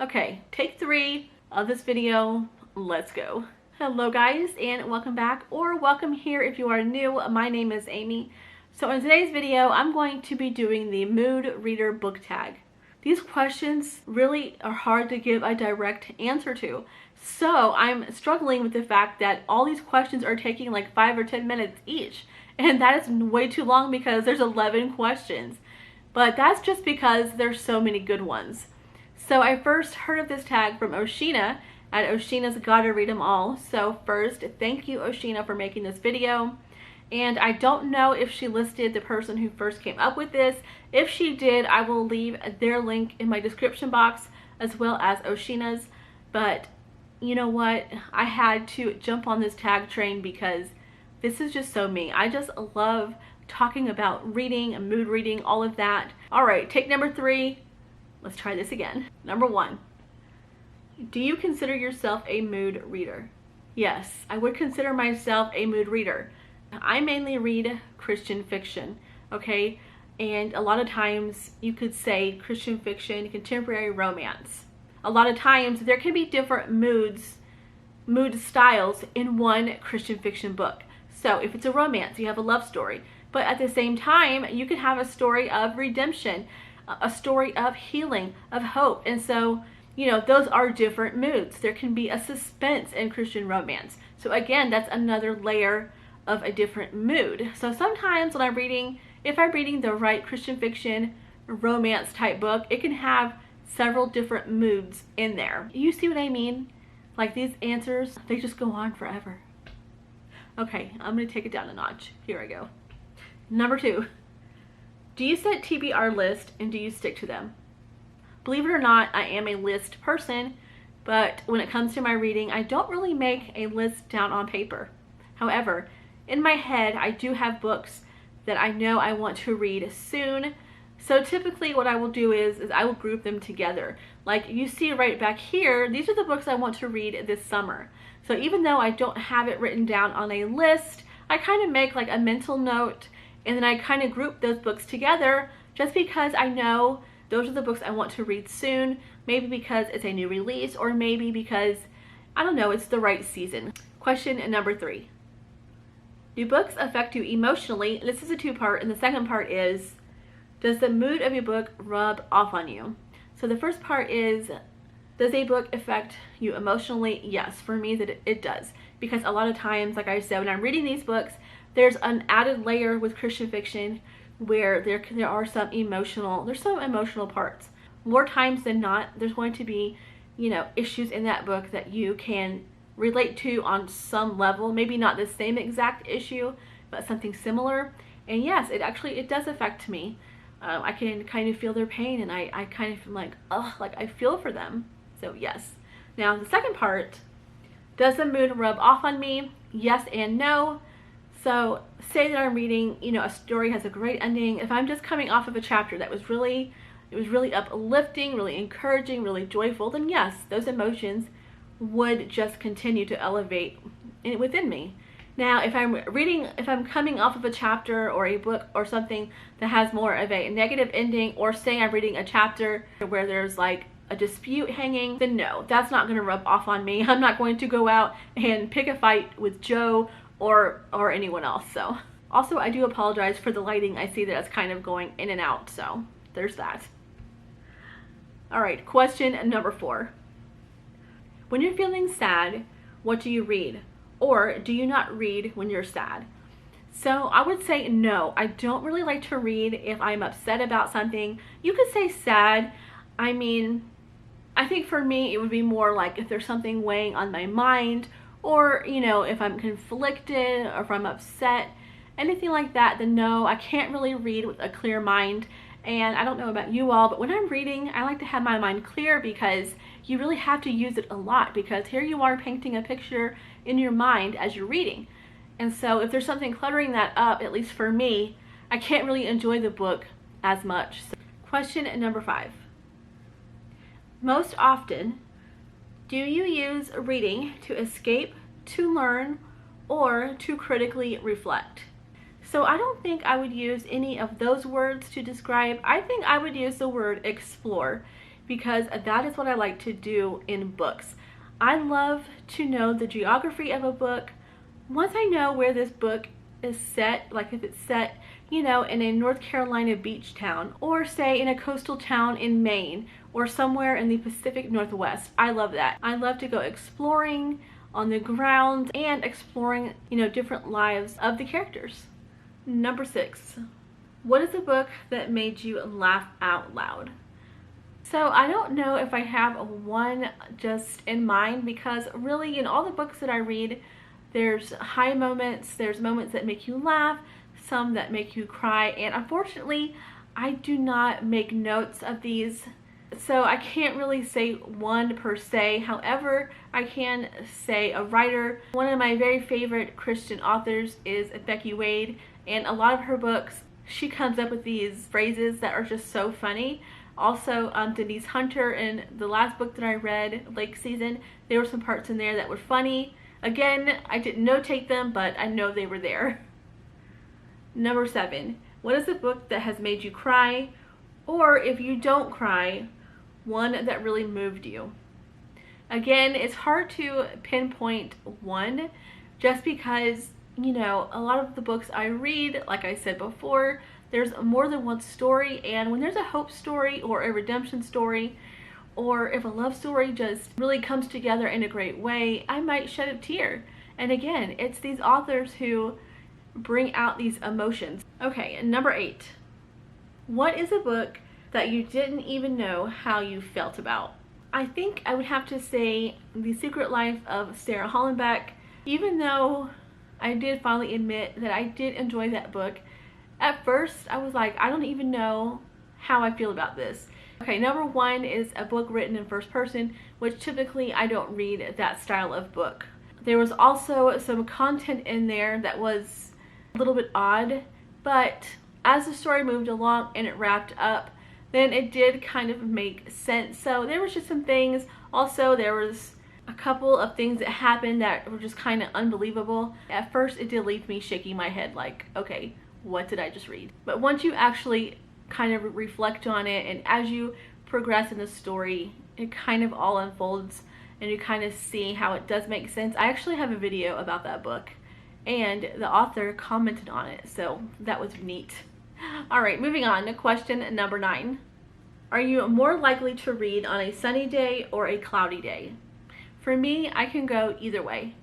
Okay, take 3 of this video. Let's go. Hello guys, and welcome back, or welcome here if you are new. My name is Amy. So in today's video, I'm going to be doing the mood reader book tag. These questions really are hard to give a direct answer to. So I'm struggling with the fact that all these questions are taking like 5 or 10 minutes each. And that is way too long because there's 11 questions. But that's just because there's so many good ones. So I first heard of this tag from Oceana at Oceana's Gotta Read 'Em All. So first, thank you Oceana for making this video. And I don't know if she listed the person who first came up with this. If she did, I will leave their link in my description box as well as Oceana's. But you know what? I had to jump on this tag train because this is just so me. I just love talking about reading and mood reading, all of that. All right, take number 3. Let's try this again. Number 1. Do you consider yourself a mood reader? Yes, I would consider myself a mood reader. I mainly read Christian fiction, okay? And a lot of times you could say Christian fiction, contemporary romance. A lot of times there can be different mood styles in one Christian fiction book. So if it's a romance, you have a love story. But at the same time, you can have a story of redemption, a story of healing, of hope. And so, you know, those are different moods. There can be a suspense in Christian romance. So again, that's another layer of a different mood. So sometimes when I'm reading, if I'm reading the right Christian fiction romance type book, it can have several different moods in there. You see what I mean? Like these answers, they just go on forever. Okay, I'm gonna take it down a notch. Here I go. Number 2, do you set TBR lists and do you stick to them? Believe it or not, I am a list person, but when it comes to my reading, I don't really make a list down on paper. However, in my head, I do have books that I know I want to read soon. So typically what I will do is I will group them together. Like you see right back here, these are the books I want to read this summer. So even though I don't have it written down on a list, I kind of make like a mental note and then I kind of group those books together just because I know those are the books I want to read soon. Maybe because it's a new release or maybe because, I don't know, it's the right season. Question number 3. Do books affect you emotionally? This is a 2-part, and the second part is, does the mood of your book rub off on you? So the first part is, does a book affect you emotionally? Yes, for me that it does. Because a lot of times, like I said, when I'm reading these books, there's an added layer with Christian fiction where there are some emotional parts. More times than not, there's going to be, you know, issues in that book that you can relate to on some level. Maybe not the same exact issue, but something similar. And yes, it does affect me. I can kind of feel their pain and I kind of feel like, ugh, like I feel for them. So yes. Now the second part, does the mood rub off on me? Yes and no. So say that I'm reading, you know, a story has a great ending. If I'm just coming off of a chapter that was really uplifting, really encouraging, really joyful, then yes, those emotions would just continue to elevate within me. Now, if I'm coming off of a chapter or a book or something that has more of a negative ending, or say I'm reading a chapter where there's like a dispute hanging, then no, that's not going to rub off on me. I'm not going to go out and pick a fight with Joe or anyone else. So also, I do apologize for the lighting. I see that it's kind of going in and out, so there's that. All right, question number 4. When you're feeling sad, what do you read? Or do you not read when you're sad? So I would say no, I don't really like to read if I'm upset about something. You could say sad. I mean, I think for me it would be more like if there's something weighing on my mind, or, you know, if I'm conflicted or if I'm upset, anything like that, then no, I can't really read with a clear mind. And I don't know about you all, but when I'm reading, I like to have my mind clear because you really have to use it a lot, because here you are painting a picture in your mind as you're reading. And so if there's something cluttering that up, at least for me, I can't really enjoy the book as much. So, question number 5. Most often, do you use reading to escape, to learn, or to critically reflect? So I don't think I would use any of those words to describe. I think I would use the word explore, because that is what I like to do in books. I love to know the geography of a book. Once I know where this book is set, like if it's set, you know, in a North Carolina beach town, or say in a coastal town in Maine, or somewhere in the Pacific Northwest, I love that. I love to go exploring on the ground and exploring, you know, different lives of the characters. Number 6. What is a book that made you laugh out loud? So I don't know if I have one just in mind, because really in all the books that I read, there's high moments, there's moments that make you laugh, some that make you cry, and unfortunately I do not make notes of these, so I can't really say one per se. However, I can say a writer. One of my very favorite Christian authors is Becky Wade, and a lot of her books, she comes up with these phrases that are just so funny. Also, Denise Hunter, in the last book that I read, Lake Season, there were some parts in there that were funny. Again, I didn't notate them, but I know they were there. Number 7. What is a book that has made you cry? Or if you don't cry, one that really moved you? Again, it's hard to pinpoint one, just because, you know, a lot of the books I read, like I said before, there's more than one story, and when there's a hope story or a redemption story, or if a love story just really comes together in a great way, I might shed a tear. And again, it's these authors who bring out these emotions. Okay, and number 8. What is a book that you didn't even know how you felt about? I think I would have to say The Secret Life of Sarah Hollenbeck. Even though I did finally admit that I did enjoy that book, at first I was like, I don't even know how I feel about this. Okay, number 1 is a book written in first person, which typically I don't read that style of book. There was also some content in there that was a little bit odd, but as the story moved along and it wrapped up, then it did kind of make sense. So there was just some things. Also, there was a couple of things that happened that were just kind of unbelievable. At first, it did leave me shaking my head like, okay, what did I just read? But once you actually kind of reflect on it, and as you progress in the story, it kind of all unfolds and you kind of see how it does make sense. I actually have a video about that book, and the author commented on it, so that was neat. All right, moving on to question number 9. Are you more likely to read on a sunny day or a cloudy day? For me, I can go either way.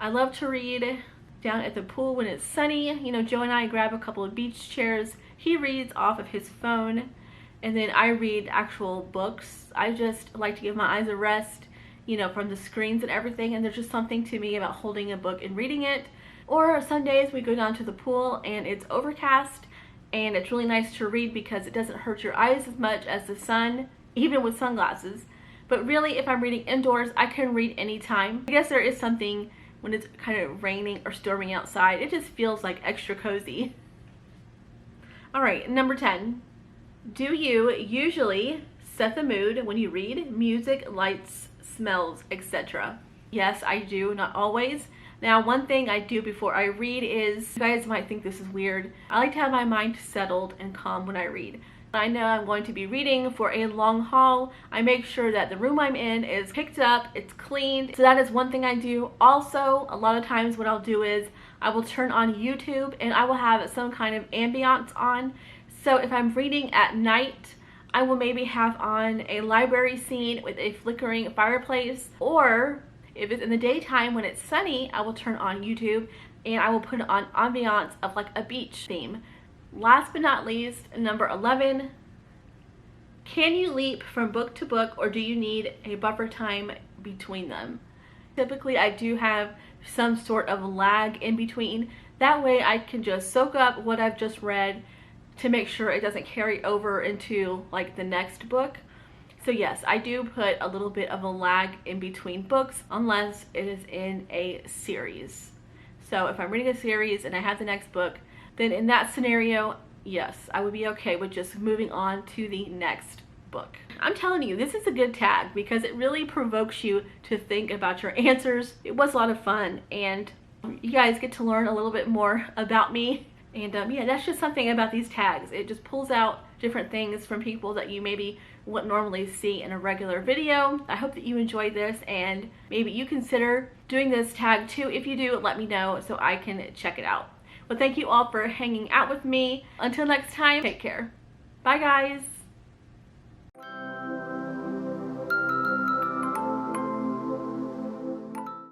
I love to read down at the pool when it's sunny. You know, Joe and I grab a couple of beach chairs. He reads off of his phone, and then I read actual books. I just like to give my eyes a rest, you know, from the screens and everything, and there's just something to me about holding a book and reading it. Or some days we go down to the pool and it's overcast, and it's really nice to read because it doesn't hurt your eyes as much as the sun, even with sunglasses. But really, if I'm reading indoors, I can read anytime. I guess there is something when it's kind of raining or storming outside. It just feels like extra cozy. All right, number 10. Do you usually set the mood when you read? Music, lights, smells, etc. Yes, I do, not always. Now, one thing I do before I read is, you guys might think this is weird, I like to have my mind settled and calm when I read. I know I'm going to be reading for a long haul. I make sure that the room I'm in is picked up, it's cleaned. So that is one thing I do. Also, a lot of times what I'll do is I will turn on YouTube and I will have some kind of ambiance on. So if I'm reading at night, I will maybe have on a library scene with a flickering fireplace, or if it's in the daytime when it's sunny, I will turn on YouTube and I will put on ambiance of like a beach theme. Last but not least, number 11, can you leap from book to book, or do you need a buffer time between them? Typically, I do have some sort of lag in between. That way I can just soak up what I've just read to make sure it doesn't carry over into like the next book. So yes, I do put a little bit of a lag in between books unless it is in a series. So if I'm reading a series and I have the next book, then in that scenario, yes, I would be okay with just moving on to the next book. I'm telling you, this is a good tag because it really provokes you to think about your answers. It was a lot of fun, and you guys get to learn a little bit more about me. And yeah, that's just something about these tags. It just pulls out different things from people that you maybe wouldn't normally see in a regular video. I hope that you enjoyed this, and maybe you consider doing this tag too. If you do, let me know so I can check it out. Well, thank you all for hanging out with me. Until next time, take care. Bye guys.